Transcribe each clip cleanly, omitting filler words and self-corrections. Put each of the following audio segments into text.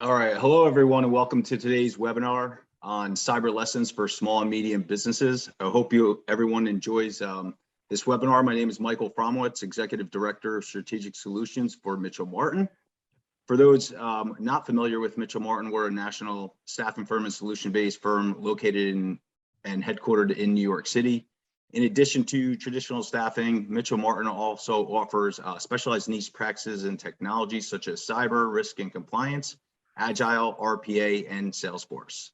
All right, hello everyone and welcome to today's webinar on cyber lessons for small and medium businesses. I hope everyone enjoys this webinar. My name is Michael Fromowitz, Executive Director of Strategic Solutions for Mitchell Martin. For those not familiar with Mitchell Martin, we're a national staffing firm and solution-based firm located in and headquartered in New York City. In addition to traditional staffing, Mitchell Martin also offers specialized niche practices in technologies such as cyber, risk and compliance, Agile, RPA, and Salesforce.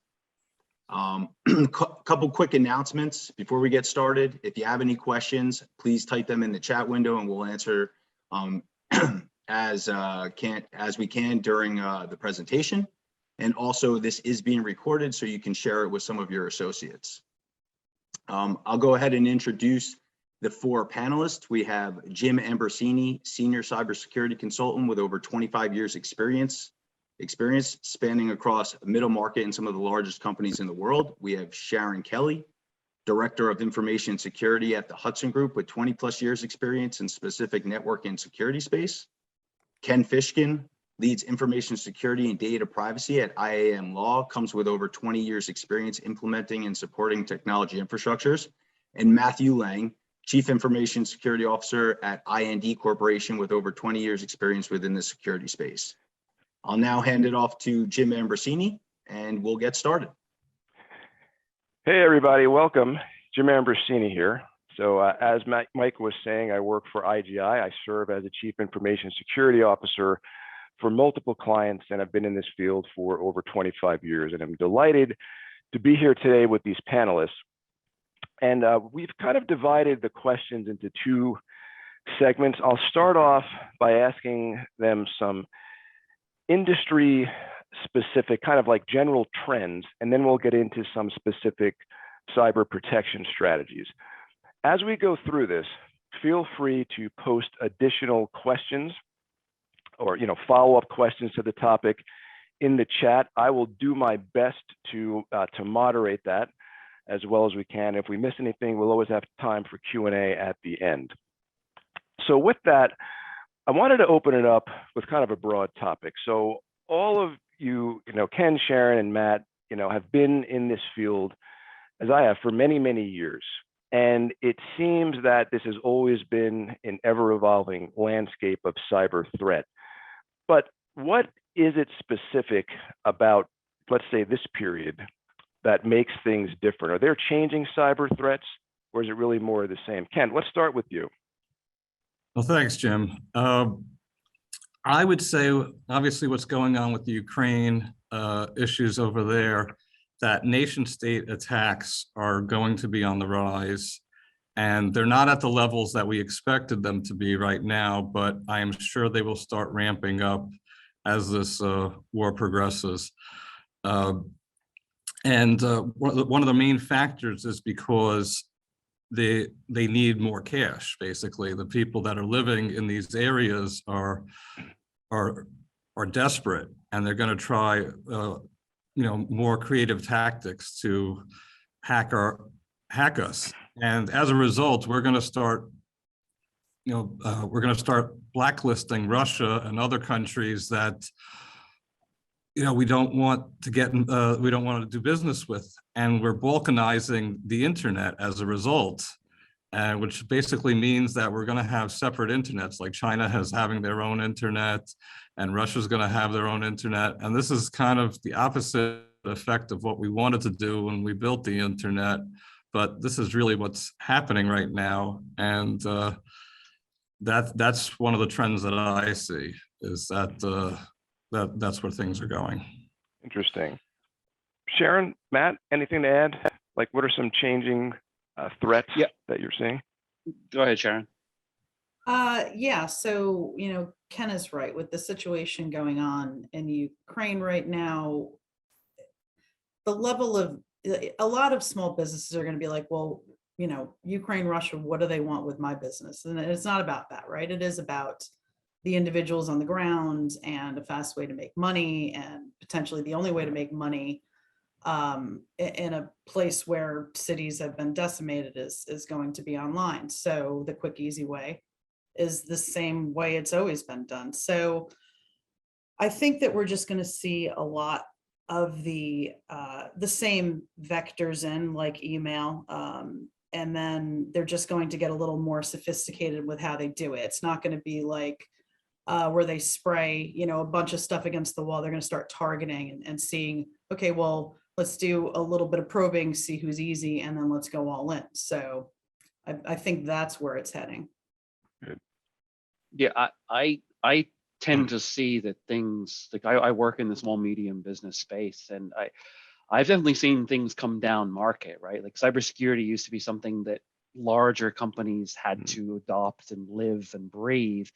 Couple quick announcements before we get started. If you have any questions, please type them in the chat window and we'll answer as we can during the presentation. And also this is being recorded so you can share it with some of your associates. I'll go ahead and introduce the four panelists. We have Jim Ambrosini, Senior Cybersecurity Consultant with over 25 years experience spanning across middle market and some of the largest companies in the world. We have Sharon Kelly, Director of Information Security at the Hudson Group with 20+ years experience in specific network and security space. Ken Fishkin leads information security and data privacy at IAM Law, comes with over 20 years experience implementing and supporting technology infrastructures. And Matthew Lang, Chief Information Security Officer at IND Corporation with over 20 years experience within the security space. I'll now hand it off to Jim Ambrosini and we'll get started. Hey everybody, welcome. Jim Ambrosini here. So as Mike was saying, I work for IGI. I serve as a Chief Information Security Officer for multiple clients and I've been in this field for over 25 years. And I'm delighted to be here today with these panelists. And we've kind of divided the questions into two segments. I'll start off by asking them some industry specific, kind of like general trends, and then we'll get into some specific cyber protection strategies. As we go through this, feel free to post additional questions or follow-up questions to the topic in the chat. I will do my best to moderate that as well as we can. If we miss anything, we'll always have time for Q&A at the end. So with that, I wanted to open it up with kind of a broad topic. So all of you, Ken, Sharon, and Matt, have been in this field, as I have, for many, many years. And it seems that this has always been an ever-evolving landscape of cyber threat. But what is it specific about, let's say, this period that makes things different? Are there changing cyber threats, or is it really more of the same? Ken, let's start with you. Well, thanks, Jim. I would say, obviously, what's going on with the Ukraine issues over there, that nation-state attacks are going to be on the rise. And they're not at the levels that we expected them to be right now, but I am sure they will start ramping up as this war progresses. One of the main factors is because they need more cash. Basically, the people that are living in these areas are desperate, and they're going to try more creative tactics to hack us. And as a result, we're going to start blacklisting Russia and other countries that we don't want to do business with, and we're balkanizing the internet as a result, which basically means that we're going to have separate internets, like China has having their own internet, and Russia's going to have their own internet. And this is kind of the opposite effect of what we wanted to do when we built the internet, but this is really what's happening right now, and that's one of the trends that I see, is that. That's where things are going. Interesting. Sharon, Matt, anything to add? Like, what are some changing threats that you're seeing? Go ahead, Sharon. Yeah, so, Ken is right. With the situation going on in Ukraine right now, the level of, a lot of small businesses are going to be like, well, Ukraine, Russia, what do they want with my business? And it's not about that, right? It is about the individuals on the ground and a fast way to make money, and potentially the only way to make money in a place where cities have been decimated is going to be online. So the quick, easy way is the same way it's always been done. So I think that we're just going to see a lot of the same vectors in, like email, and then they're just going to get a little more sophisticated with how they do it. It's not going to be like where they spray, a bunch of stuff against the wall. They're going to start targeting and seeing, okay, well, let's do a little bit of probing, see who's easy, and then let's go all in. So I think that's where it's heading. Yeah, I tend to see that things like I work in the small medium business space, and I've definitely seen things come down market, right? Like cybersecurity used to be something that larger companies had to adopt and live and breathe,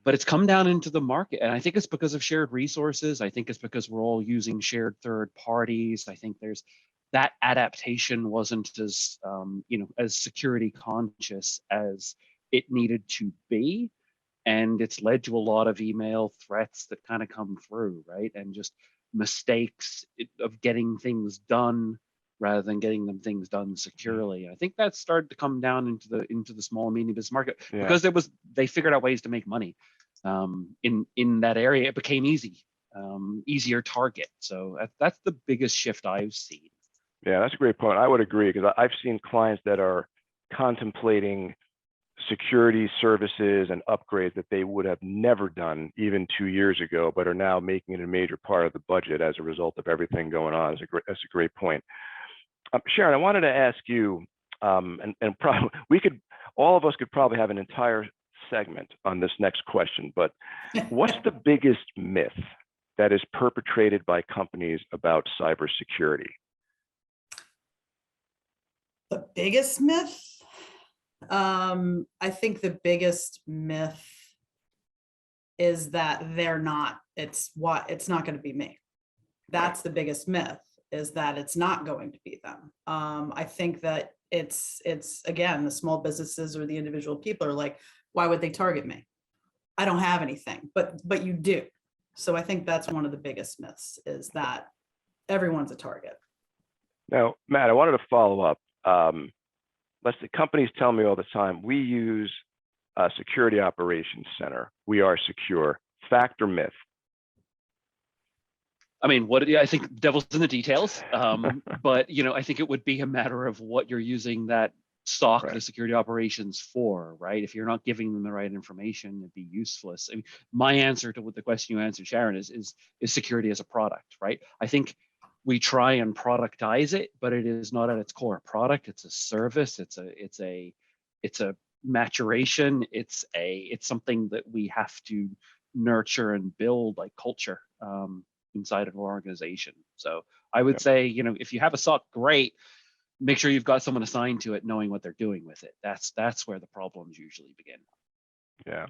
but it's come down into the market. And I think it's because of shared resources. I think it's because we're all using shared third parties. I think there's that adaptation wasn't as, as security conscious as it needed to be. And it's led to a lot of email threats that kind of come through, right? And just mistakes of getting things done rather than getting things done securely. I think that started to come down into the small and medium business market because they figured out ways to make money in that area. It became easier target. So that's the biggest shift I've seen. Yeah, that's a great point. I would agree, because I've seen clients that are contemplating security services and upgrades that they would have never done even 2 years ago, but are now making it a major part of the budget as a result of everything going on. That's a great point. Sharon, I wanted to ask you, and probably all of us could probably have an entire segment on this next question, but what's the biggest myth that is perpetrated by companies about cybersecurity? The biggest myth? I think the biggest myth is that it's not going to be me. That's the biggest myth, is that it's not going to be them. I think that it's again, the small businesses or the individual people are like, why would they target me? I don't have anything, but you do. So I think that's one of the biggest myths, is that everyone's a target. Now, Matt, I wanted to follow up. The companies tell me all the time, we use a security operations center. We are secure. Fact or myth? I mean, I think the devil's in the details, but I think it would be a matter of what you're using that SOC, right, the security operations for, right? If you're not giving them the right information, it'd be useless. I mean, my answer to what the question you answered, Sharon, is security as a product, right? I think we try and productize it, but it is not at its core a product. It's a service. It's a maturation. It's something that we have to nurture and build, like culture inside of an organization. So I would say, if you have a SOC, great. Make sure you've got someone assigned to it, knowing what they're doing with it. That's where the problems usually begin. Yeah.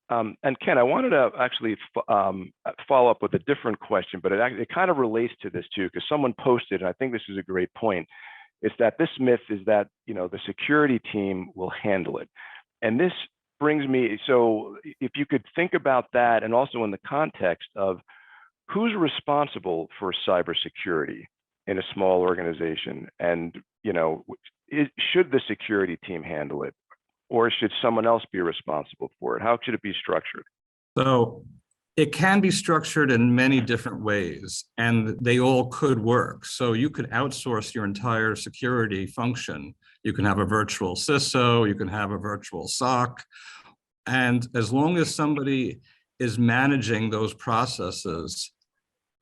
And Ken, I wanted to actually follow up with a different question, but it kind of relates to this too, because someone posted, and I think this is a great point, is that this myth is that, the security team will handle it. And this brings me, so if you could think about that, and also in the context of who's responsible for cybersecurity in a small organization, and, should the security team handle it? Or should someone else be responsible for it? How should it be structured? So it can be structured in many different ways, and they all could work. So you could outsource your entire security function. You can have a virtual CISO, you can have a virtual SOC. And as long as somebody is managing those processes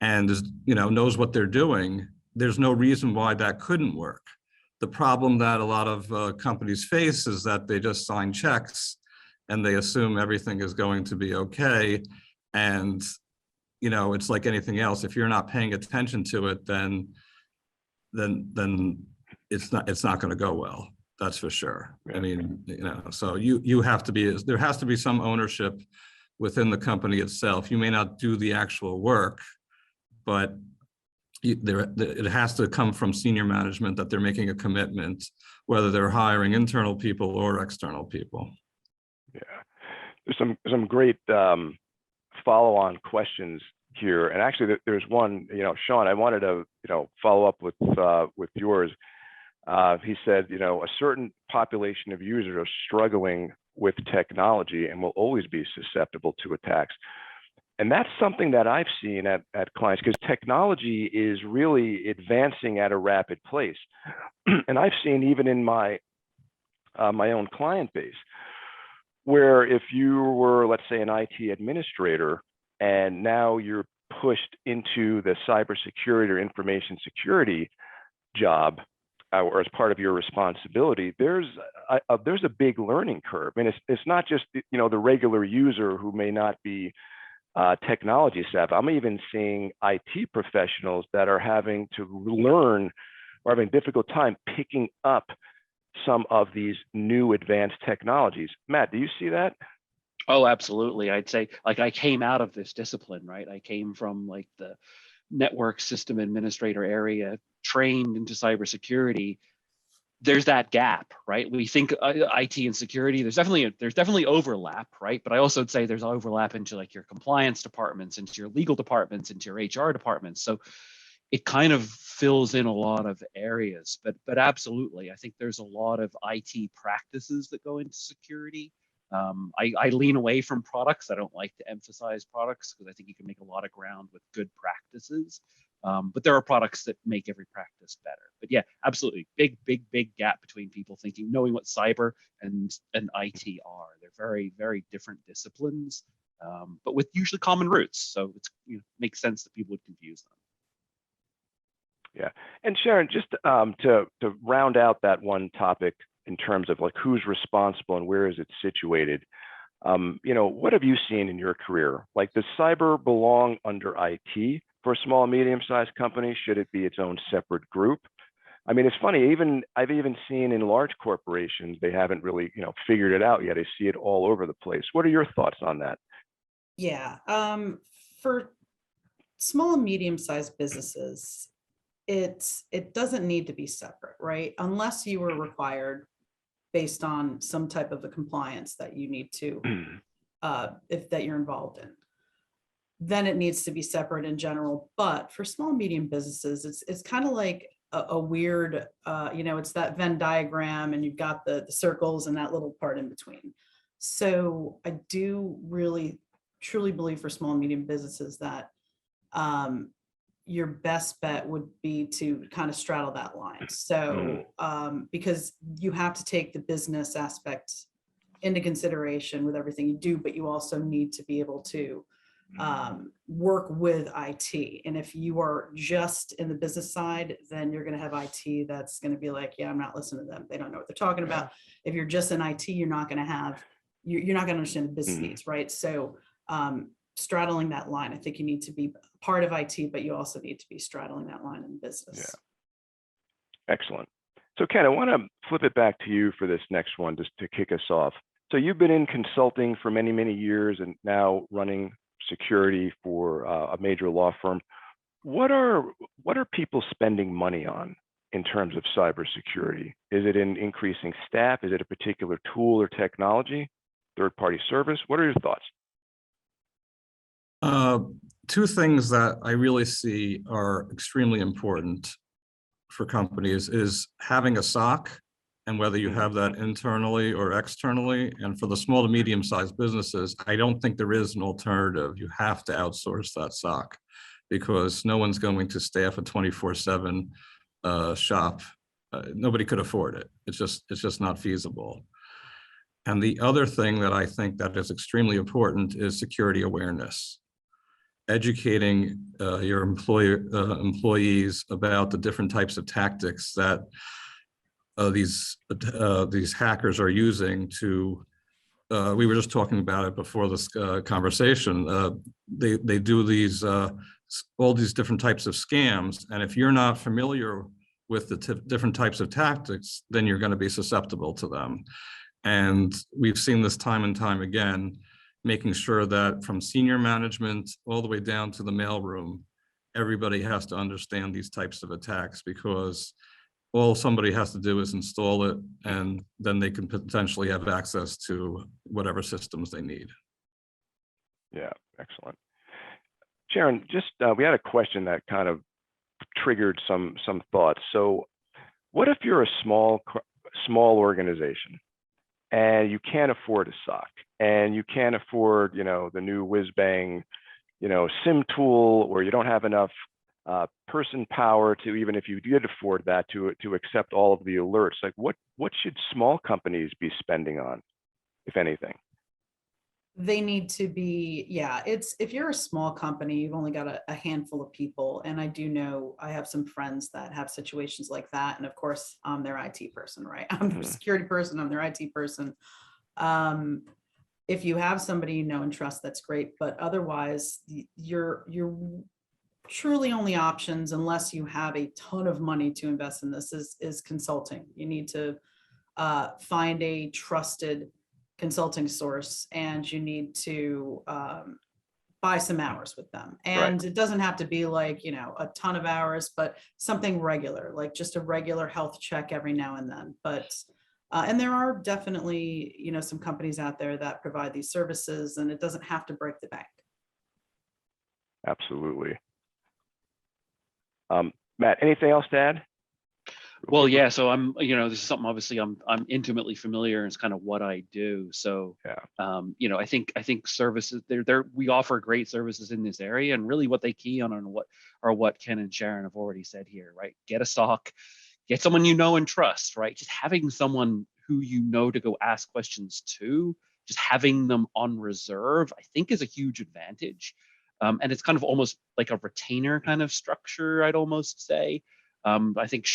and knows what they're doing, there's no reason why that couldn't work. The problem that a lot of companies face is that they just sign checks and they assume everything is going to be okay. And, it's like anything else. If you're not paying attention to it, then it's not going to go well. That's for sure. I mean, so you have to be, there has to be some ownership within the company itself. You may not do the actual work, but it has to come from senior management that they're making a commitment, whether they're hiring internal people or external people. Yeah, there's some great follow-on questions here, and actually there's one. Sean, I wanted to follow up with yours. He said, a certain population of users are struggling with technology and will always be susceptible to attacks. And that's something that I've seen at clients, because technology is really advancing at a rapid pace. And I've seen even in my own client base, where if you were, let's say, an IT administrator, and now you're pushed into the cybersecurity or information security job, or as part of your responsibility, there's a big learning curve. And it's not just, you know, the regular user who may not be technology savvy. I'm even seeing IT professionals that are having to learn or having a difficult time picking up some of these new advanced technologies. Matt, do you see that? Oh, absolutely. I'd say, like, I came out of this discipline, right? I came from like the network system administrator area, trained into cybersecurity. There's that gap, right? We think IT and security, there's definitely overlap, right? But I also would say there's overlap into like your compliance departments, into your legal departments, into your HR departments. So it kind of fills in a lot of areas, but absolutely, I think there's a lot of IT practices that go into security. I lean away from products. I don't like to emphasize products because I think you can make a lot of ground with good practices. But there are products that make every practice better. But yeah, absolutely, big gap between people knowing what cyber and IT are. They're very, very different disciplines, but with usually common roots. So it's, you know, makes sense that people would confuse them. Yeah, and Sharon, just to round out that one topic in terms of like who's responsible and where is it situated, you know, what have you seen in your career? Like, does cyber belong under IT for a small, medium-sized company? Should it be its own separate group? I mean, it's funny. I've even seen in large corporations they haven't really, you know, figured it out yet. I see it all over the place. What are your thoughts on that? Yeah, for small and medium-sized businesses, it doesn't need to be separate, right? Unless you were required based on some type of a compliance that you need to, if that you're involved in, then it needs to be separate in general. But for small and medium businesses, it's kind of like a weird, you know, it's that Venn diagram, and you've got the circles and that little part in between. So I do really truly believe for small and medium businesses that your best bet would be to kind of straddle that line. So because you have to take the business aspect into consideration with everything you do, but you also need to be able to work with IT. And if you are just in the business side, then you're going to have IT that's going to be like, yeah, I'm not listening to them. They don't know what they're talking about. If you're just in IT, you're not going to understand the business needs, right? So straddling that line, I think you need to be part of IT, but you also need to be straddling that line in business. Yeah. Excellent. So Ken, I want to flip it back to you for this next one, just to kick us off. So you've been in consulting for many, many years and now running security for a major law firm. What are people spending money on in terms of cybersecurity? Is it in increasing staff? Is it a particular tool or technology, third-party service? What are your thoughts? Two things that I really see are extremely important for companies is having a SOC, and whether you have that internally or externally. And for the small to medium-sized businesses, I don't think there is an alternative. You have to outsource that SOC because no one's going to staff a 24/7 shop. Nobody could afford it. It's just not feasible. And the other thing that I think that is extremely important is security awareness. Educating your employees about the different types of tactics that these hackers are using to. We were just talking about it before this conversation. They do these all these different types of scams, and if you're not familiar with the different types of tactics, then you're going to be susceptible to them. And we've seen this time and time again, making sure that from senior management all the way down to the mailroom, everybody has to understand these types of attacks, because all somebody has to do is install it, and then they can potentially have access to whatever systems they need. Yeah, excellent. Sharon, just we had a question that kind of triggered some thoughts. So what if you're a small organization and you can't afford a SOC, and you can't afford, you know, the new whiz bang SIM tool, or you don't have enough person power to, even if you did afford that, to accept all of the alerts. Like what should small companies be spending on, if anything? They need to be, if you're a small company, you've only got a handful of people. And I do know, I have some friends that have situations like that. And of course, I'm their IT person, right? I'm their security person, I'm their IT person. If you have somebody you know and trust, that's great. But otherwise, you're truly only options, unless you have a ton of money to invest in this, is consulting. You need to find a trusted consulting source, and you need to buy some hours with them. And Right. It doesn't have to be like, a ton of hours, but something regular, like just a regular health check every now and then. But and there are definitely, some companies out there that provide these services, and it doesn't have to break the bank. Absolutely. Matt, anything else to add? Well, yeah. So I'm, this is something obviously I'm intimately familiar. It's kind of what I do. So, Yeah. I think services we offer great services in this area, and really what they key on what Ken and Sharon have already said here, right? Get a SOC, get someone you know and trust, right? Just having someone who you know to go ask questions to, just having them on reserve, I think is a huge advantage. And it's kind of almost like a retainer kind of structure, I'd almost say. I think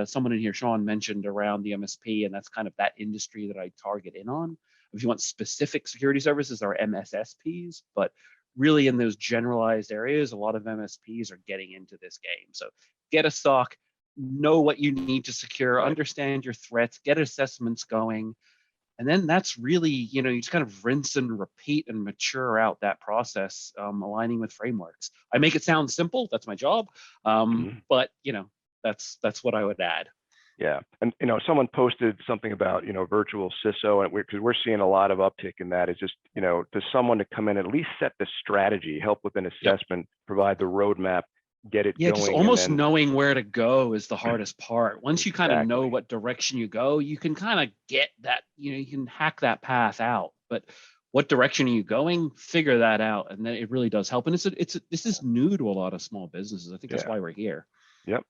someone in here, Sean, mentioned around the MSP, and that's kind of that industry that I target in on. If you want specific security services, are MSSPs, but really in those generalized areas, a lot of MSPs are getting into this game. So get a SOC, know what you need to secure, understand your threats, get assessments going. And then that's really, you just kind of rinse and repeat and mature out that process, aligning with frameworks. I make it sound simple. That's my job. But, that's what I would add. Yeah. And, someone posted something about, virtual CISO, and because we're seeing a lot of uptick in that. Is just, to someone to come in, at least set the strategy, help with an assessment, provide the roadmap, get it going. Just almost knowing where to go is the hardest part. Once you kind of know what direction you go, you can kind of get that, you can hack that path out. But what direction are you going? Figure that out. And then it really does help. And this is new to a lot of small businesses. I think that's why we're here. Yep.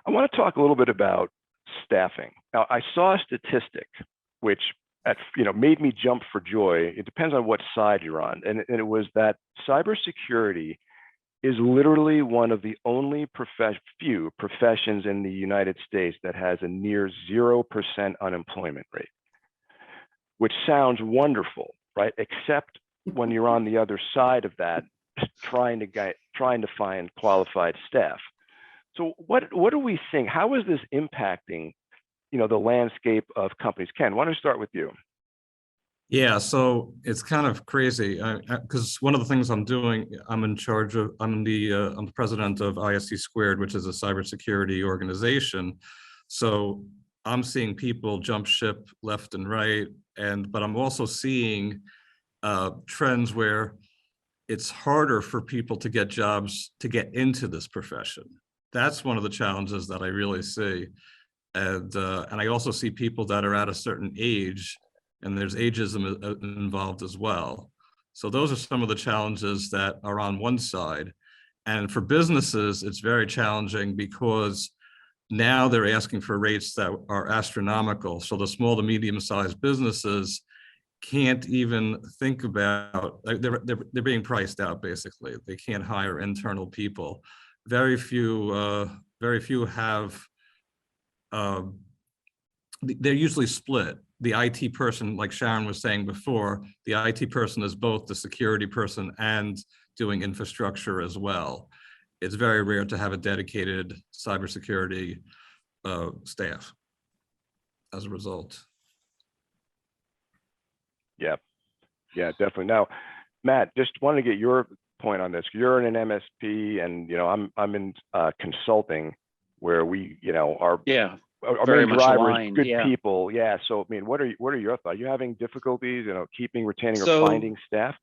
I want to talk a little bit about staffing. Now, I saw a statistic which made me jump for joy. It depends on what side you're on. And it was that cybersecurity is literally one of the only few professions in the United States that has a near 0% unemployment rate, which sounds wonderful, right? Except when you're on the other side of that, trying to find qualified staff. So what do we think? How is this impacting, the landscape of companies? Ken, why don't I start with you? Yeah, so it's kind of crazy because one of the things I'm doing, I'm the president of ISC Squared, which is a cybersecurity organization. So I'm seeing people jump ship left and right, but I'm also seeing trends where it's harder for people to get jobs to get into this profession. That's one of the challenges that I really see, and I also see people that are at a certain age. And there's ageism involved as well. So those are some of the challenges that are on one side. And for businesses, it's very challenging because now they're asking for rates that are astronomical. So the small to medium-sized businesses can't even think about, they're being priced out, basically. They can't hire internal people. Very few have, they're usually split. The IT person, like Sharon was saying before, the IT person is both the security person and doing infrastructure as well. It's very rare to have a dedicated cybersecurity staff as a result. Yeah, definitely. Now, Matt, just wanted to get your point on this. You're in an MSP, and I'm in consulting, where we are our very main much driver aligned, is good people. Yeah. So, I mean, what are your thoughts? Are you having difficulties, retaining or finding staff?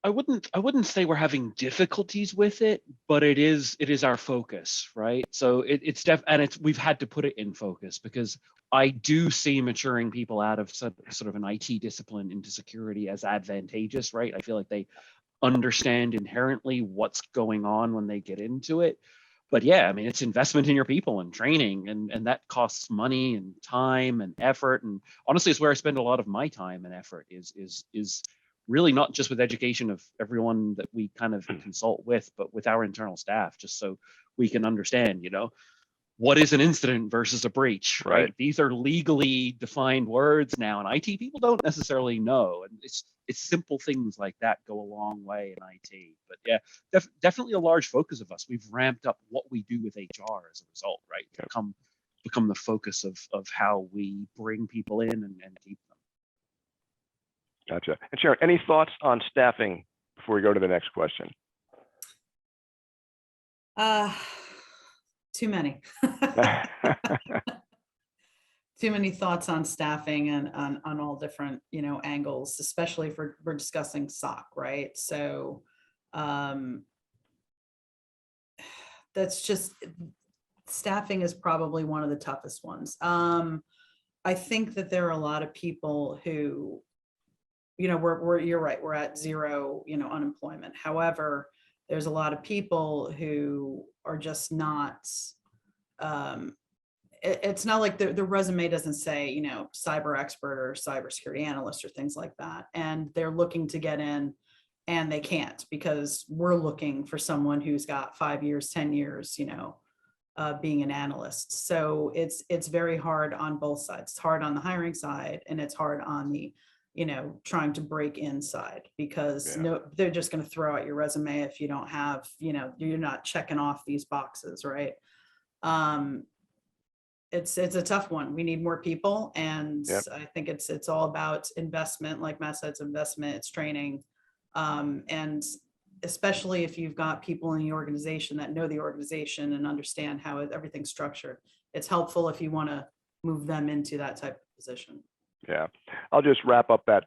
I wouldn't say we're having difficulties with it, but it is our focus, right? So we've had to put it in focus because I do see maturing people out of sort of an IT discipline into security as advantageous, right? I feel like they understand inherently what's going on when they get into it. But yeah, I mean, it's investment in your people and training, and that costs money and time and effort. And honestly, it's where I spend a lot of my time and effort is really not just with education of everyone that we kind of consult with, but with our internal staff, just so we can understand, what is an incident versus a breach, right? These are legally defined words now, and IT people don't necessarily know. And it's simple things like that go a long way in IT. But yeah, definitely a large focus of us. We've ramped up what we do with HR as a result, right? Become the focus of how we bring people in and keep them. Gotcha. And Sharon, any thoughts on staffing before we go to the next question? Too many. Too many thoughts on staffing and on all different, angles, especially if we're discussing SOC, right? So that's just, staffing is probably one of the toughest ones. I think that there are a lot of people who, you're right, we're at zero, unemployment. However, there's a lot of people who are just not, it's not like the resume doesn't say, cyber expert or cybersecurity analyst or things like that. And they're looking to get in and they can't, because we're looking for someone who's got 5 years, 10 years, being an analyst. So it's very hard on both sides. It's hard on the hiring side, and it's hard on the, trying to break inside, because they're just going to throw out your resume if you don't have, you're not checking off these boxes, right? It's a tough one. We need more people, and I think it's all about investment. Like Matt said, it's investment, it's training, and especially if you've got people in the organization that know the organization and understand how everything's structured. It's helpful if you want to move them into that type of position. Yeah, I'll just wrap up that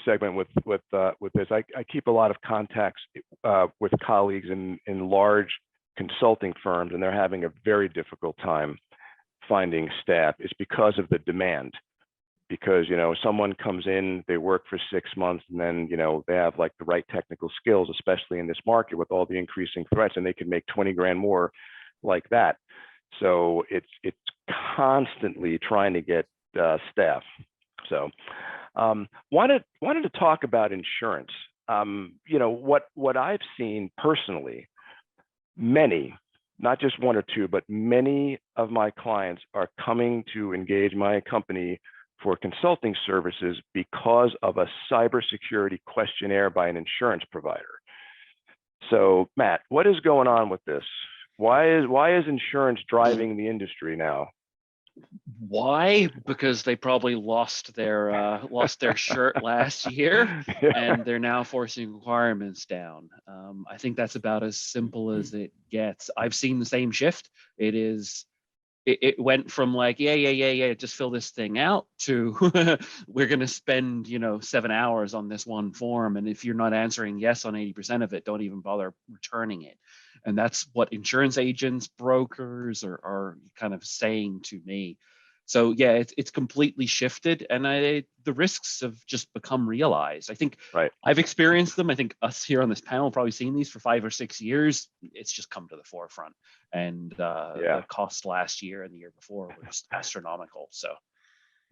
segment with this. I keep a lot of contacts with colleagues in large consulting firms, and they're having a very difficult time finding staff. It's because of the demand. Because someone comes in, they work for 6 months, and then they have like the right technical skills, especially in this market with all the increasing threats, and they can make 20 grand more like that. So it's constantly trying to get staff. So wanted to talk about insurance. What I've seen personally, many, not just one or two, but many of my clients are coming to engage my company for consulting services because of a cybersecurity questionnaire by an insurance provider. So Matt, what is going on with this? Why is insurance driving the industry now? Why? Because they probably lost their shirt last year, and they're now forcing requirements down. I think that's about as simple as it gets. I've seen the same shift. It went from like, yeah, just fill this thing out, to we're going to spend, 7 hours on this one form. And if you're not answering yes on 80% of it, don't even bother returning it. And that's what insurance agents, brokers are kind of saying to me. So yeah, it's completely shifted, and the risks have just become realized. I think I've experienced them. I think us here on this panel have probably seen these for 5 or 6 years. It's just come to the forefront, and the cost last year and the year before were just astronomical. So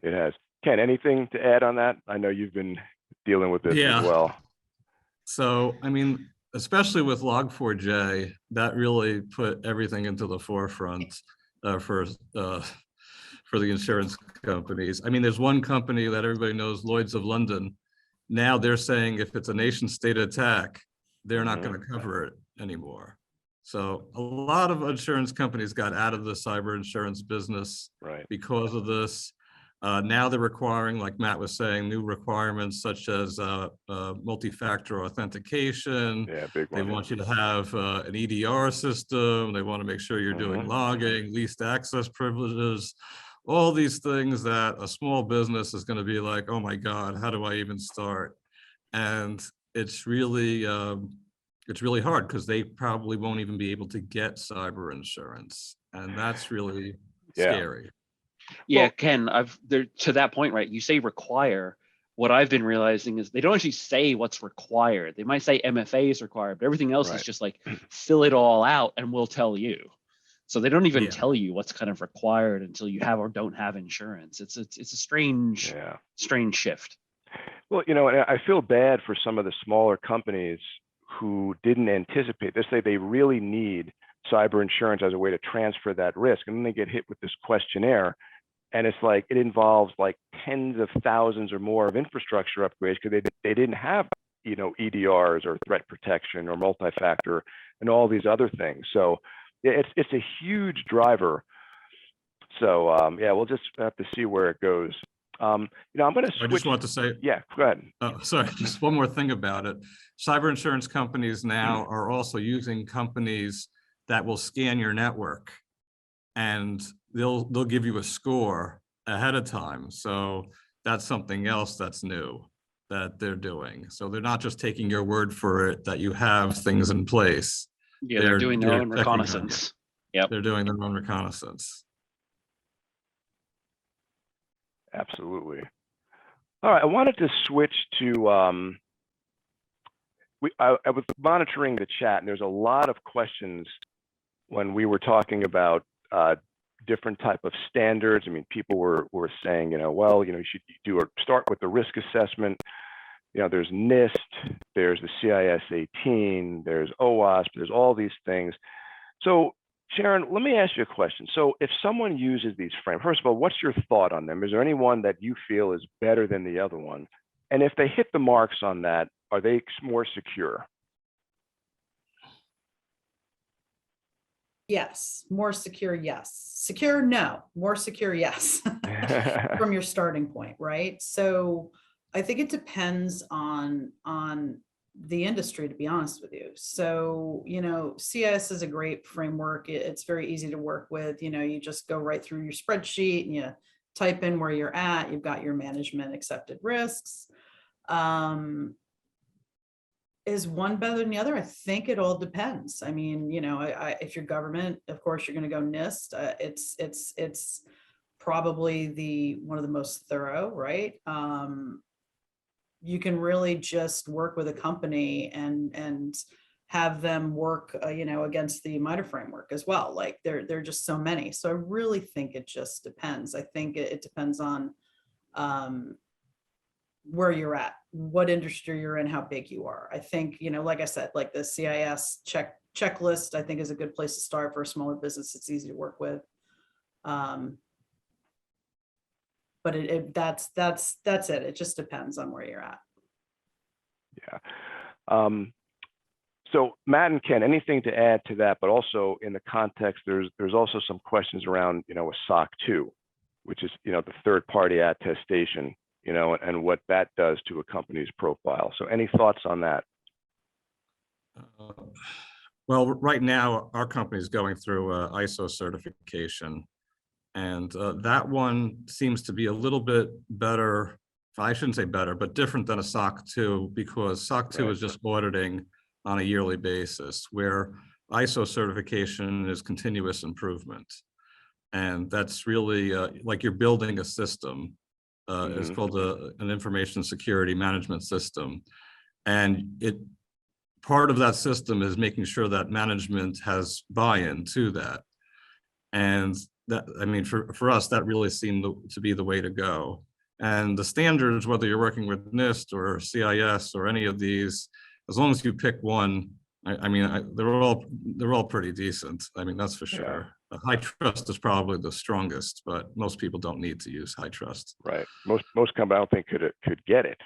it has. Ken, anything to add on that? I know you've been dealing with this as well. So I mean, especially with Log4j, that really put everything into the forefront for the insurance companies. I mean, there's one company that everybody knows, Lloyd's of London. Now they're saying if it's a nation state attack, they're not going to cover it anymore. So a lot of insurance companies got out of the cyber insurance business because of this. Now they're requiring, like Matt was saying, new requirements such as multi-factor authentication. Yeah, big one. They want you to have an EDR system. They want to make sure you're doing logging, least access privileges, all these things that a small business is going to be like, oh my God, how do I even start? And it's really hard, because they probably won't even be able to get cyber insurance. And that's really scary. Yeah, Ken, to that point, right? You say require. what I've been realizing is they don't actually say what's required. They might say MFA is required, but everything else Right. is just like fill it all out and we'll tell you. So they don't even Yeah. tell you what's kind of required until you have or don't have insurance. It's a strange shift. Well, you know, and I feel bad for some of the smaller companies who didn't anticipate this. Say they really need cyber insurance as a way to transfer that risk, and then they get hit with this questionnaire, and it's like it involves like tens of thousands or more of infrastructure upgrades because they didn't have, you know, EDRs or threat protection or multi-factor and all these other things. So yeah, it's a huge driver. So yeah, we'll just have to see where it goes. You know, I'm going to switch. I just want to say, Yeah, go ahead. sorry, just one more thing about it. Cyber insurance companies now are also using companies that will scan your network, and they'll give you a score ahead of time. So that's something else that's new that they're doing. So they're not just taking your word for it that you have things in place. Yeah, they're doing their own checking on you. reconnaissance. Yep. They're doing their own reconnaissance. Absolutely. All right, I wanted to switch to, I was monitoring the chat, and there's a lot of questions when we were talking about different type of standards. I mean, people were saying, you know, well, you know, you should start with the risk assessment. You know, there's NIST, there's the CIS 18, there's OWASP, there's all these things. So Sharon, let me ask you a question. So if someone uses these frames, first of all, what's your thought on them? Is there any one that you feel is better than the other one? And if they hit the marks on that, are they more secure? Yes. More secure, yes. Secure, no. More secure, yes. From your starting point, right? So I think it depends on the industry, to be honest with you. So, you know, CIS is a great framework. It's very easy to work with. You know, you just go right through your spreadsheet and you type in where you're at. You've got your management accepted risks. Is one better than the other? I think it all depends. I mean, you know, if you're government, of course, you're going to go NIST. It's probably one of the most thorough, right? You can really just work with a company and have them work, you know, against the MITRE framework as well. Like there are just so many. So I really think it just depends. I think it depends on where you're at, what industry you're in, how big you are. I think, you know, like I said, like the CIS checklist, I think is a good place to start for a smaller business. It's easy to work with. But that's it. It just depends on where you're at. Yeah. So Matt and Ken, anything to add to that? But also in the context, there's also some questions around, you know, a SOC 2, which is, you know, the third-party attestation, you know, and what that does to a company's profile. So any thoughts on that? Well, right now our company is going through ISO certification, and that one seems to be a little bit better. I shouldn't say better, but different than a SOC 2, because SOC 2 is just auditing on a yearly basis, where ISO certification is continuous improvement. And that's really like you're building a system. It's called an information security management system. And part of that system is making sure that management has buy-in to that. And that, I mean, for us, that really seemed to be the way to go. And the standards, whether you're working with NIST or CIS or any of these, as long as you pick one, I mean, they're all pretty decent. I mean, that's for sure. High trust is probably the strongest, but most people don't need to use high trust. Right. Most companies, I don't think could get it.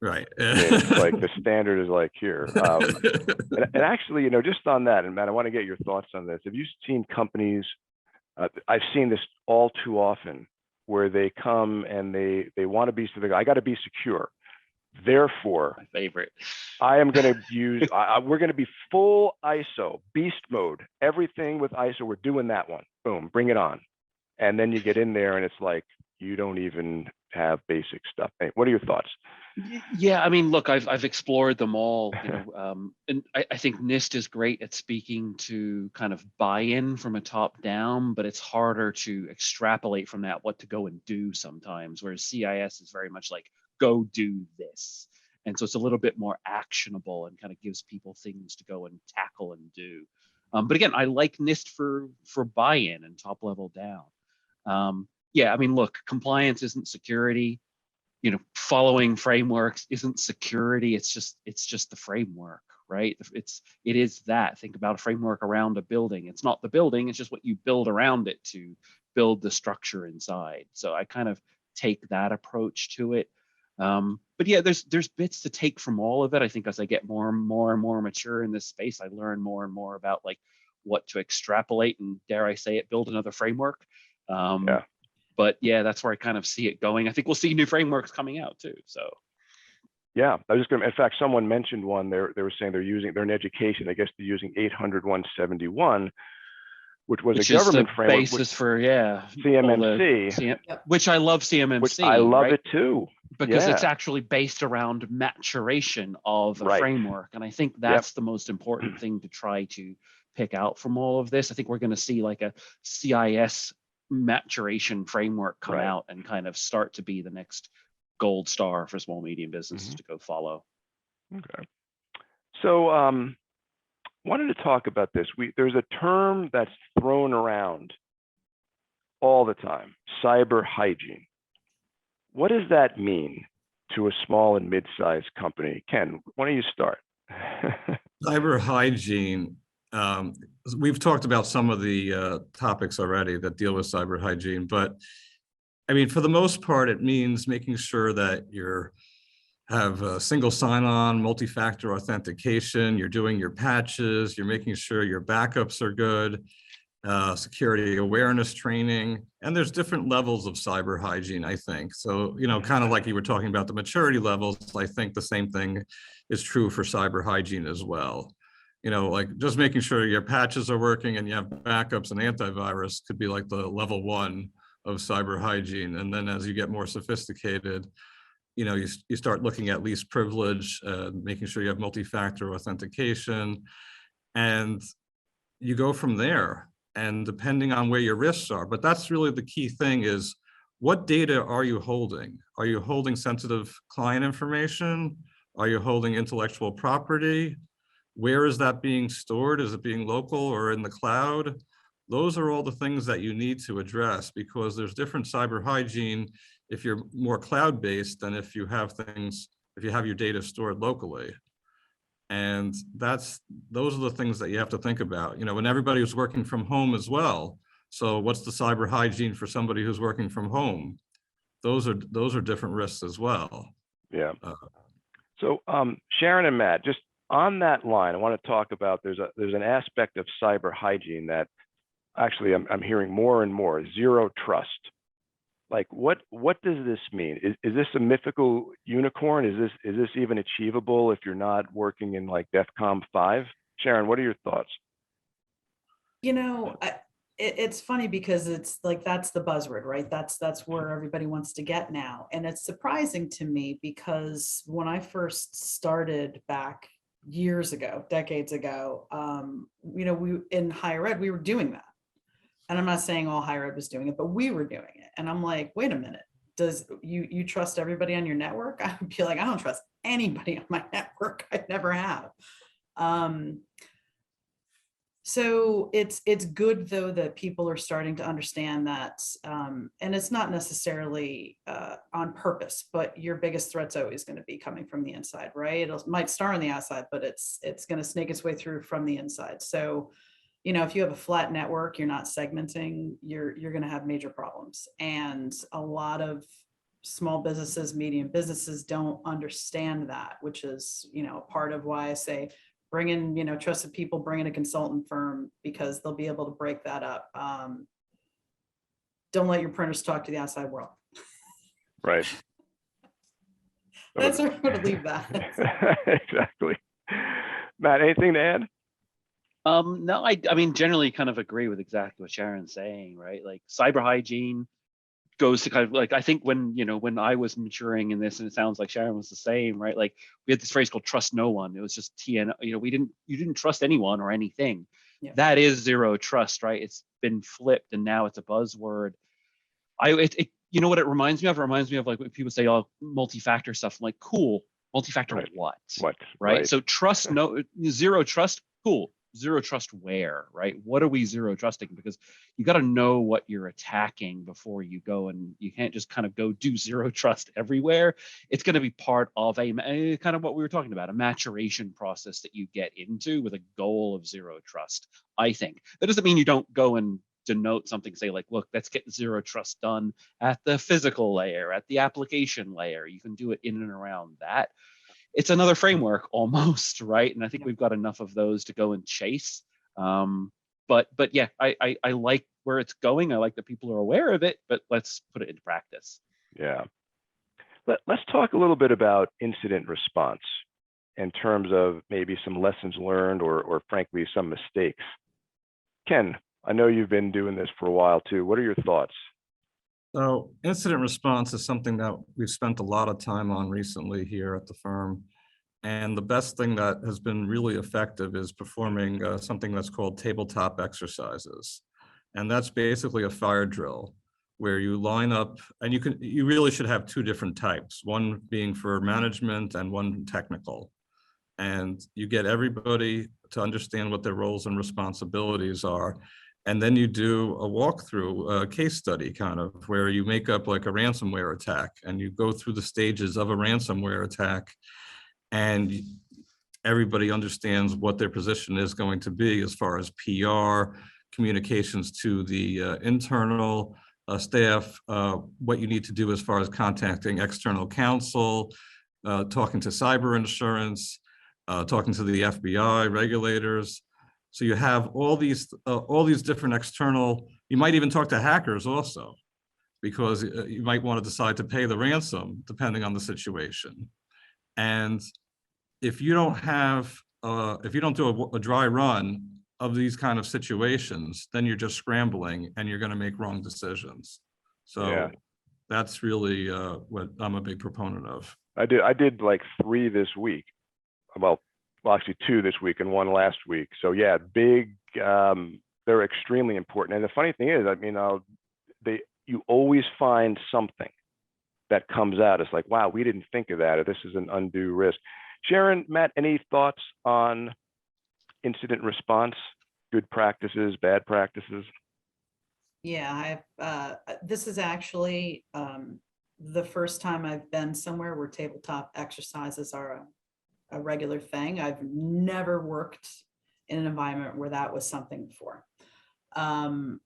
Right. I mean, it's like the standard is like here. And actually, you know, just on that, and Matt, I want to get your thoughts on this. Have you seen companies? I've seen this all too often, where they come and they want to be, so they go, I got to be secure. Therefore, My favorite. I am going to use, we're going to be full ISO, beast mode, everything with ISO. We're doing that one. Boom, bring it on. And then you get in there and it's like, you don't even have basic stuff. Hey, what are your thoughts? Yeah, I mean, look, I've explored them all, you know, and I think NIST is great at speaking to kind of buy-in from a top down, but it's harder to extrapolate from that what to go and do sometimes, whereas CIS is very much like go do this. And so it's a little bit more actionable and kind of gives people things to go and tackle and do. But again, I like NIST for buy-in and top level down. Yeah, I mean, look, compliance isn't security. Following frameworks isn't security. It's just the framework, right? It is that. Think about a framework around a building. It's not the building, it's just what you build around it to build the structure inside. So I kind of take that approach to it. But yeah, there's bits to take from all of it. I think as I get more and more mature in this space, I learn more and more about like what to extrapolate and, dare I say it, build another framework. Yeah. But yeah, that's where I kind of see it going. I think we'll see new frameworks coming out too. So Yeah, I was just going to, in fact, someone mentioned one. They were saying they're in education. I guess they're using 800-171, which was which a government is the framework. basis for CMMC. Which I love CMMC. Which I love right? it too. Because it's actually based around maturation of a framework. And I think that's the most important thing to try to pick out from all of this. I think we're going to see like a CIS maturation framework come out and kind of start to be the next gold star for small, medium businesses to go follow. Okay. So wanted to talk about this. There's a term that's thrown around all the time, cyber hygiene. What does that mean to a small and mid-sized company? Ken, why don't you start? Cyber hygiene. We've talked about some of the topics already that deal with cyber hygiene, but I mean, for the most part, it means making sure that you have a single sign-on, multi-factor authentication, you're doing your patches, you're making sure your backups are good, security awareness training, and there's different levels of cyber hygiene, I think. So, kind of like you were talking about the maturity levels, I think the same thing is true for cyber hygiene as well. Like just making sure your patches are working and you have backups and antivirus could be like the level 1 of cyber hygiene. And then as you get more sophisticated, you start looking at least privilege, making sure you have multi-factor authentication, and you go from there. And depending on where your risks are, but that's really the key thing is, what data are you holding? Are you holding sensitive client information? Are you holding intellectual property? Where is that being stored? Is it being local or in the cloud? Those are all the things that you need to address, because there's different cyber hygiene if you're more cloud-based than if you have your data stored locally. And those are the things that you have to think about, when everybody was working from home as well. So what's the cyber hygiene for somebody who's working from home? Those are different risks as well. Yeah. So Sharon and Matt, just on that line, I want to talk about there's an aspect of cyber hygiene that actually I'm hearing more and more: zero trust. Like what does this mean? Is this a mythical unicorn? Is this even achievable if you're not working in like DEFCON 5? Sharon, what are your thoughts? It's funny because it's like, that's the buzzword, right? That's where everybody wants to get now. And it's surprising to me because when I first started back years ago, decades ago, we in higher ed, we were doing that. And I'm not saying all higher ed was doing it, but we were doing it. And I'm like, wait a minute, does you trust everybody on your network? I would be like, I don't trust anybody on my network. I never have. So it's good though that people are starting to understand that, and it's not necessarily on purpose, but your biggest threat's always going to be coming from the inside, right? It might start on the outside, but it's going to snake its way through from the inside. So, if you have a flat network, you're not segmenting, you're going to have major problems. And a lot of small businesses, medium businesses don't understand that, which is, part of why I say, bring in, trusted people, bring in a consultant firm, because they'll be able to break that up. Don't let your printers talk to the outside world. Right. That's where I'm going to leave that. Exactly. Matt, anything to add? No, I mean, generally kind of agree with exactly what Sharon's saying, right? Like cyber hygiene goes to kind of like, I think when I was maturing in this, and it sounds like Sharon was the same, right? Like we had this phrase called trust no one. It was just TN, you didn't trust anyone or anything. Yeah. That is zero trust, right? It's been flipped and now it's a buzzword. you know what it reminds me of? It reminds me of like when people say, oh, multi-factor stuff. I'm like, cool, multi-factor Right. what? What? Right? So trust, no, zero trust, cool. Zero trust where, right? What are we zero trusting? Because you got to know what you're attacking before you go, and you can't just kind of go do zero trust everywhere. It's going to be part of a kind of what we were talking about, a maturation process that you get into with a goal of zero trust. I think that doesn't mean you don't go and denote something, say like, look, let's get zero trust done at the physical layer, at the application layer. You can do it in and around that. It's another framework almost, right? And I think we've got enough of those to go and chase. But yeah, I like where it's going. I like that people are aware of it, but let's put it into practice. Yeah. Let's talk a little bit about incident response in terms of maybe some lessons learned or frankly, some mistakes. Ken, I know you've been doing this for a while too. What are your thoughts? So incident response is something that we've spent a lot of time on recently here at the firm. And the best thing that has been really effective is performing something that's called tabletop exercises. And that's basically a fire drill where you line up, and you really should have two different types, one being for management and one technical. And you get everybody to understand what their roles and responsibilities are. And then you do a walkthrough, a case study kind of, where you make up like a ransomware attack and you go through the stages of a ransomware attack, and everybody understands what their position is going to be as far as PR, communications to the internal staff, what you need to do as far as contacting external counsel, talking to cyber insurance, talking to the FBI regulators. So you have all these different external, you might even talk to hackers also, because you might want to decide to pay the ransom depending on the situation. And if you don't do a dry run of these kind of situations, then you're just scrambling and you're going to make wrong decisions. So that's really what I'm a big proponent of. I did like 3 this week. Well, actually 2 this week and 1 last week. So yeah, big. They're extremely important. And the funny thing is, I mean, you always find something that comes out. It's like, wow, we didn't think of that, or this is an undue risk. Sharon, Matt, any thoughts on incident response, good practices, bad practices? Yeah, this is actually the first time I've been somewhere where tabletop exercises are a regular thing. I've never worked in an environment where that was something before. And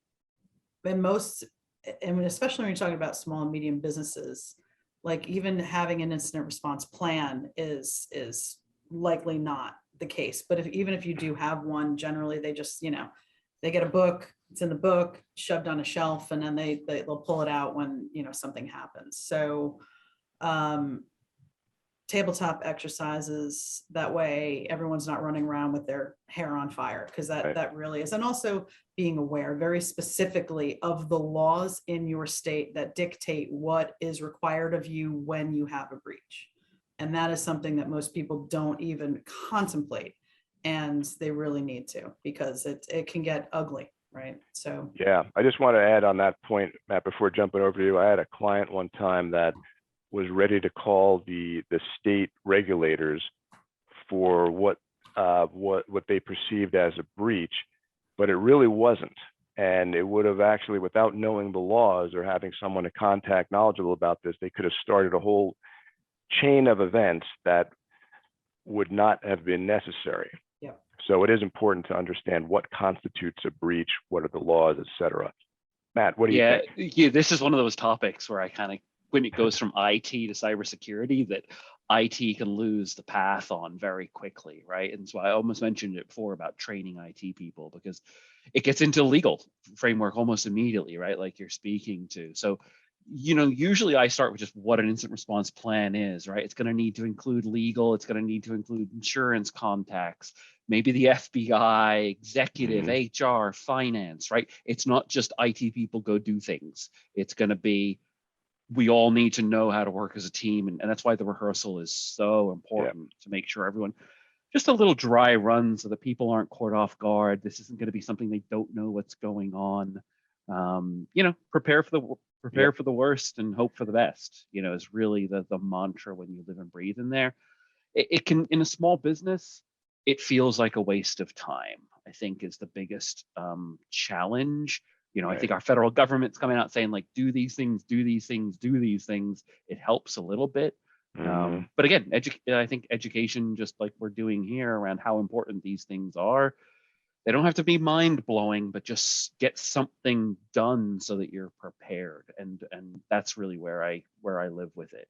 especially when you're talking about small and medium businesses, like even having an incident response plan is likely not the case. But even if you do have one, generally they just, they get a book, it's in the book, shoved on a shelf, and then they'll pull it out when, something happens. So tabletop exercises, that way everyone's not running around with their hair on fire, because that really is. And also being aware very specifically of the laws in your state that dictate what is required of you when you have a breach. And that is something that most people don't even contemplate, and they really need to, because it can get ugly, right? So yeah, I just want to add on that point, Matt, before jumping over to you. I had a client one time that was ready to call the state regulators for what they perceived as a breach, but it really wasn't. And it would have actually, without knowing the laws or having someone to contact knowledgeable about this, they could have started a whole chain of events that would not have been necessary. Yeah. So it is important to understand what constitutes a breach, what are the laws, et cetera. Matt, what do you think? Yeah, this is one of those topics where I kind of, when it goes from IT to cybersecurity, that IT can lose the path on very quickly, right? And so I almost mentioned it before about training IT people, because it gets into legal framework almost immediately, right? Like you're speaking to. So, usually I start with just what an incident response plan is, right? It's going to need to include legal. It's going to need to include insurance contacts, maybe the FBI, executive, HR, finance, right? It's not just IT people go do things. It's going to be, we all need to know how to work as a team. And that's why the rehearsal is so important, to make sure everyone, just a little dry run so that people aren't caught off guard. This isn't going to be something they don't know what's going on. Prepare for prepare for the worst and hope for the best, you know, is really the mantra when you live and breathe in there. It can, in a small business, it feels like a waste of time, I think, is the biggest challenge. You know, I think our federal government's coming out saying, like, do these things, do these things, do these things. It helps a little bit. But again, I think education, just like we're doing here around how important these things are, they don't have to be mind blowing, but just get something done so that you're prepared. And that's really where I live with it.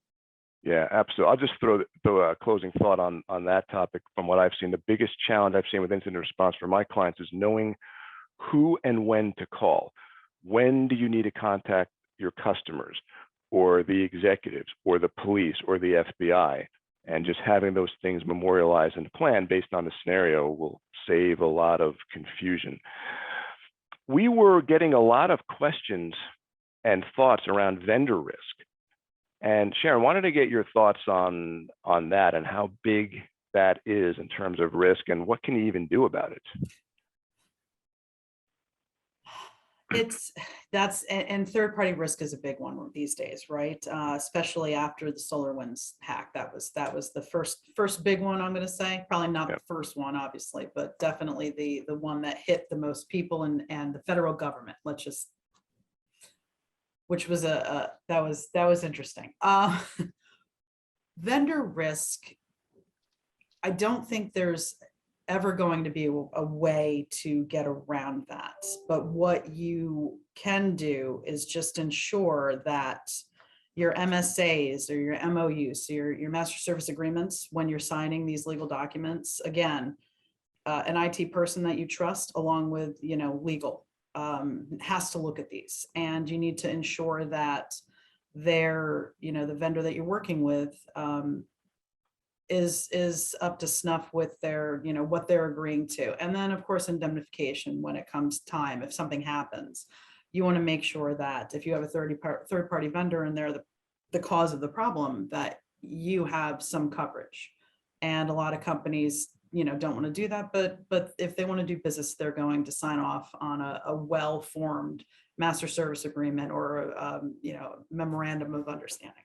Yeah, absolutely. I'll just throw a closing thought on that topic. From what I've seen, the biggest challenge I've seen with incident response for my clients is knowing who and when to call. When do you need to contact your customers or the executives or the police or the FBI? And just having those things memorialized and planned based on the scenario will save a lot of confusion. We were getting a lot of questions and thoughts around vendor risk. And Sharon, wanted to get your thoughts on that and how big that is in terms of risk and what can you even do about it? And third-party risk is a big one these days, right? Especially after the SolarWinds hack. That was the first big one, I'm going to say. Probably not the first one, obviously, but definitely the one that hit the most people and the federal government. Which was that was interesting. Vendor risk. I don't think there's ever going to be a way to get around that. But what you can do is just ensure that your MSAs or your MOUs, so your master service agreements, when you're signing these legal documents, again, an IT person that you trust along with, you know, legal has to look at these, and you need to ensure that they're, you know, the vendor that you're working with is up to snuff with their, you know, what they're agreeing to. And then of course, indemnification when it comes time, if something happens, you want to make sure that if you have a third party vendor and they're the cause of the problem, that you have some coverage. And a lot of companies, you know, don't want to do that, but if they want to do business, they're going to sign off on a well-formed master service agreement or you know, memorandum of understanding.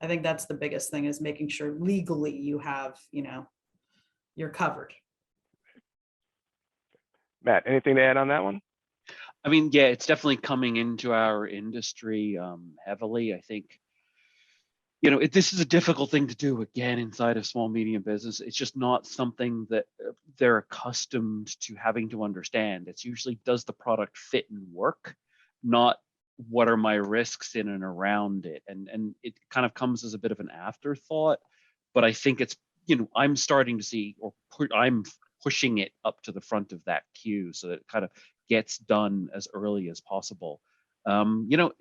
I think that's the biggest thing, is making sure legally you have, you know, you're covered. Matt, anything to add on that one? I mean, yeah, it's definitely coming into our industry heavily. I think, you know, this is a difficult thing to do, again, inside of small, medium business. It's just not something that they're accustomed to having to understand. It's usually, does the product fit and work, not what are my risks in and around it. And it kind of comes as a bit of an afterthought, but I think it's, you know, I'm starting to see, or I'm pushing it up to the front of that queue so that it kind of gets done as early as possible. You know,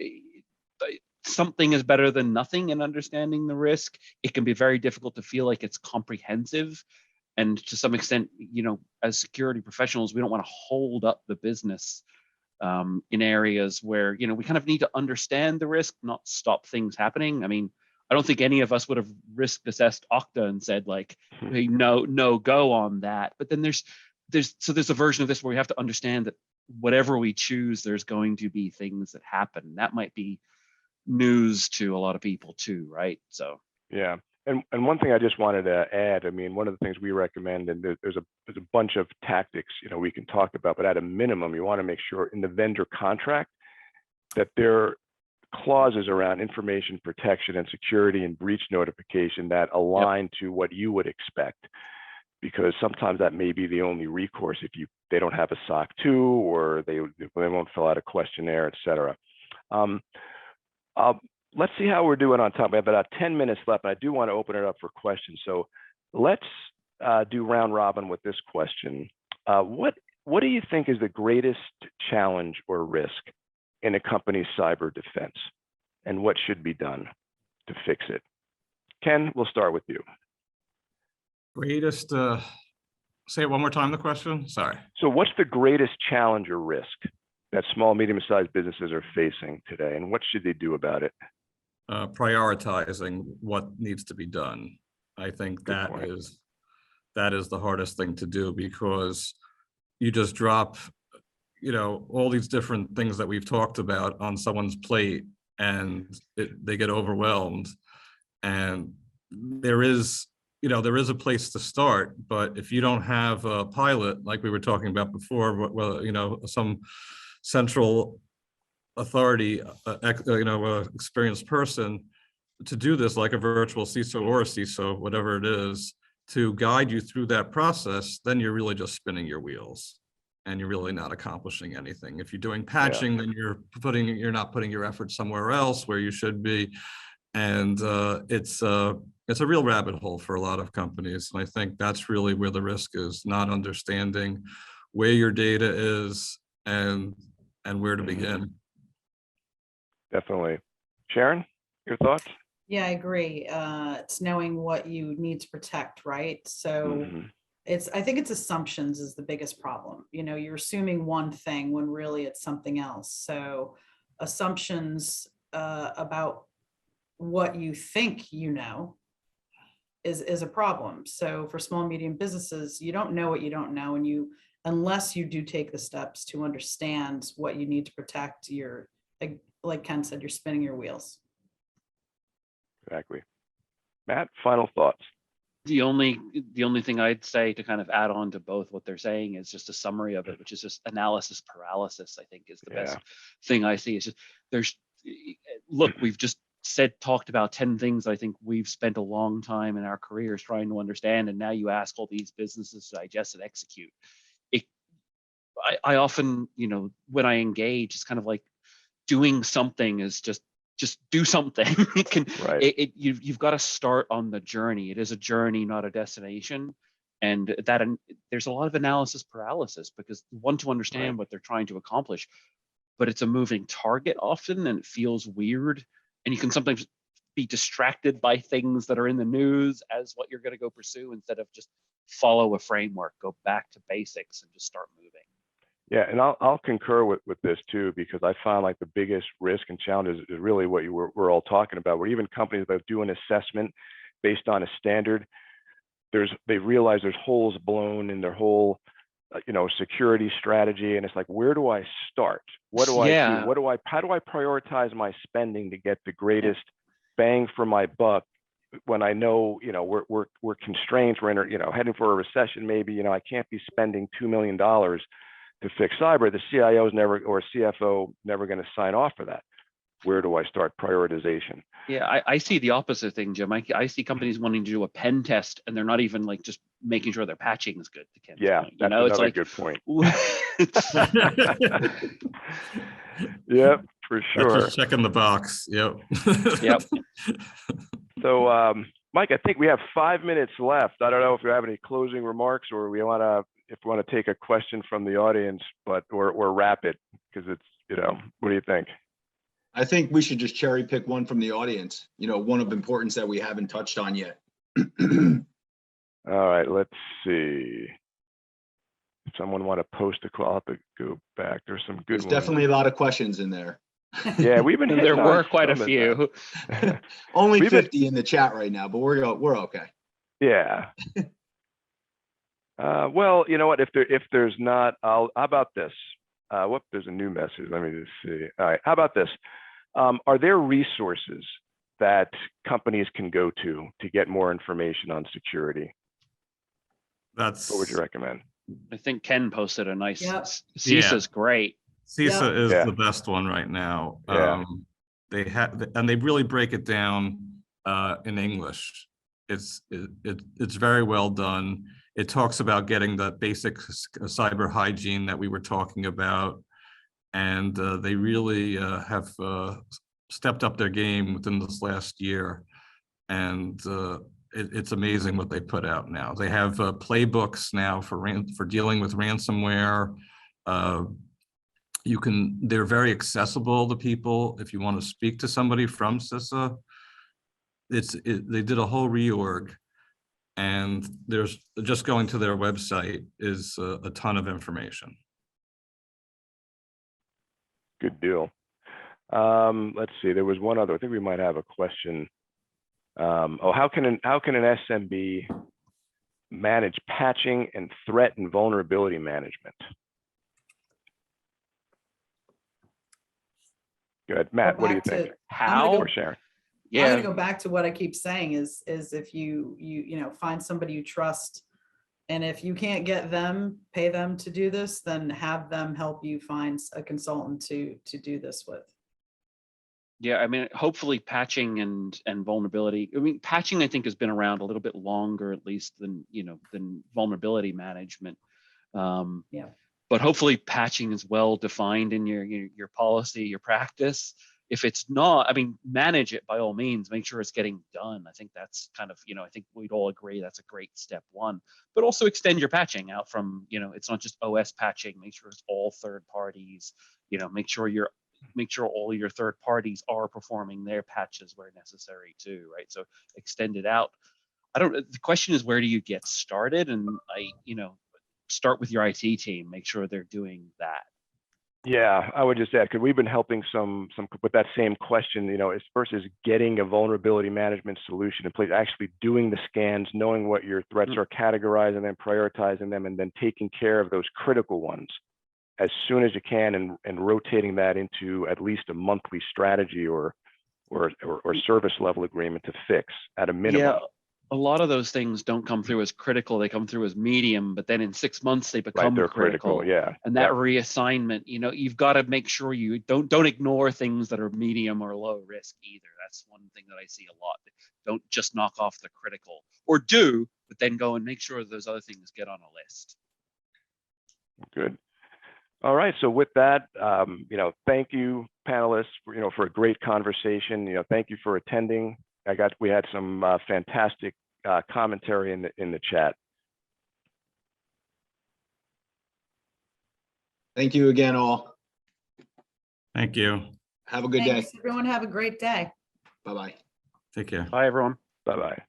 something is better than nothing in understanding the risk. It can be very difficult to feel like it's comprehensive. And to some extent, you know, as security professionals, we don't want to hold up the business in areas where, you know, we kind of need to understand the risk, not stop things happening. I mean, I don't think any of us would have risk assessed Okta and said, like, hey, no go on that. But then there's a version of this where we have to understand that whatever we choose, there's going to be things that happen. That might be news to a lot of people too, right? So yeah. And one thing I just wanted to add, I mean, one of the things we recommend, and there's a bunch of tactics, you know, we can talk about, but at a minimum, you want to make sure in the vendor contract that there are clauses around information protection and security and breach notification that align to what you would expect, because sometimes that may be the only recourse if they don't have a SOC 2 or they won't fill out a questionnaire, et cetera. Let's see how we're doing on time. We have about 10 minutes left, and I do want to open it up for questions. So let's do round robin with this question. What do you think is the greatest challenge or risk in a company's cyber defense, and what should be done to fix it? Ken, we'll start with you. Greatest, say it one more time, the question, sorry. So what's the greatest challenge or risk that small, medium-sized businesses are facing today, and what should they do about it? Prioritizing what needs to be done. I think that is the hardest thing to do, because you just drop all these different things that we've talked about on someone's plate, and they get overwhelmed. And there is a place to start, but if you don't have a pilot, like we were talking about before, well, some central authority, experienced person to do this, like a virtual CISO or a CISO, whatever it is, to guide you through that process, then you're really just spinning your wheels and you're really not accomplishing anything. If you're doing patching, then you're not putting your effort somewhere else where you should be. And it's a real rabbit hole for a lot of companies. And I think that's really where the risk is, not understanding where your data is and where to begin. Definitely. Sharon, your thoughts? Yeah, I agree. It's knowing what you need to protect, right? So I think it's assumptions is the biggest problem. You're assuming one thing when really it's something else. So assumptions about what you think is a problem. So for small and medium businesses, you don't know what you don't know, and unless you do take the steps to understand what you need to protect, like Ken said, you're spinning your wheels. Exactly. Matt, final thoughts? The only thing I'd say to kind of add on to both what they're saying is just a summary of it, which is just analysis paralysis. I think is the best thing I see. It's just we've just talked about 10 things I think we've spent a long time in our careers trying to understand, and now you ask all these businesses to digest and execute. I often, when I engage, it's kind of like doing something is just do something. You've got to start on the journey. It is a journey, not a destination. And there's a lot of analysis paralysis because you want to understand what they're trying to accomplish, but it's a moving target often, and it feels weird. And you can sometimes be distracted by things that are in the news as what you're going to go pursue, instead of just follow a framework, go back to basics and just start moving. Yeah, and I'll concur with this too, because I found like the biggest risk and challenge is really what we're all talking about, where even companies that do an assessment based on a standard, they realize there's holes blown in their whole security strategy, and it's like, where do I start? What do I do? How do I prioritize my spending to get the greatest bang for my buck when I know we're constrained, we're heading for a recession, maybe I can't be spending $2 million to fix cyber. The CIO is never, or CFO never going to sign off for that. Where do I start prioritization? Yeah, I see the opposite thing, Jim. I see companies wanting to do a pen test, and they're not even like just making sure their patching is good. To Ken's point. That's it's another like, good point. Yep, for sure. That's just checking the box. Yep. Yep. So, Mike, I think we have 5 minutes left. I don't know if you have any closing remarks, or if we want to take a question from the audience, or wrap it, because it's, what do you think? I think we should just cherry pick one from the audience, one of importance that we haven't touched on yet. All right, let's see. If someone want to post a call, I'll have to go back. There's some good ones. There's definitely a lot of questions in there. Yeah, we've been. There were quite a few. Only 50 in the chat right now, but we're okay. Yeah. Well, you know what? If there's not, how about this? Whoop, there's a new message. Let me just see. All right, how about this? Are there resources that companies can go to get more information on security? What would you recommend? I think Ken posted a nice. Yep. CISA's great. CISA is the best one right now. Yeah. They really break it down in English. It's very well done. It talks about getting the basic cyber hygiene that we were talking about, and they really have stepped up their game within this last year, and it's amazing what they put out now. They have playbooks now for dealing with ransomware. They're very accessible to people. If you want to speak to somebody from CISA, they did a whole reorg, and there's just going to their website is a ton of information. Good deal. Let's see. There was one other. I think we might have a question. How can an SMB manage patching and threat and vulnerability management? Good. Matt, what do you back to- think? How? Or Sharon? I'm Yeah. gonna go back to what I keep saying is if you find somebody you trust, and if you can't get them, pay them to do this, then have them help you find a consultant to do this with. Yeah, I mean, hopefully patching and vulnerability. I mean, patching I think has been around a little bit longer, at least than than vulnerability management. Yeah. But hopefully patching is well defined in your policy, your practice. If it's not, I mean, manage it by all means. Make sure it's getting done. I think that's kind of I think we'd all agree that's a great step one. But also extend your patching out from it's not just OS patching. Make sure it's all third parties. Make sure all your third parties are performing their patches where necessary too, right? So extend it out. The question is, where do you get started? And start with your IT team, make sure they're doing that. Yeah, I would just add, because we've been helping some with that same question, as versus getting a vulnerability management solution in place, actually doing the scans, knowing what your threats are, categorizing them, prioritizing them, and then taking care of those critical ones as soon as you can, and rotating that into at least a monthly strategy or service level agreement to fix at a minimum. Yeah, a lot of those things don't come through as critical. They come through as medium, but then in 6 months they become They're critical. Yeah. And that reassignment, you've got to make sure you don't ignore things that are medium or low risk either. That's one thing that I see a lot. Don't just knock off the critical, or do, but then go and make sure those other things get on a list. Good. All right. So with that, thank you, panelists, for a great conversation. Thank you for attending. We had some fantastic commentary in the chat. Thank you again, all. Thank you. Have a good Thanks, day. everyone. Have a great day. Bye-bye. Take care. Bye, everyone. Bye-bye.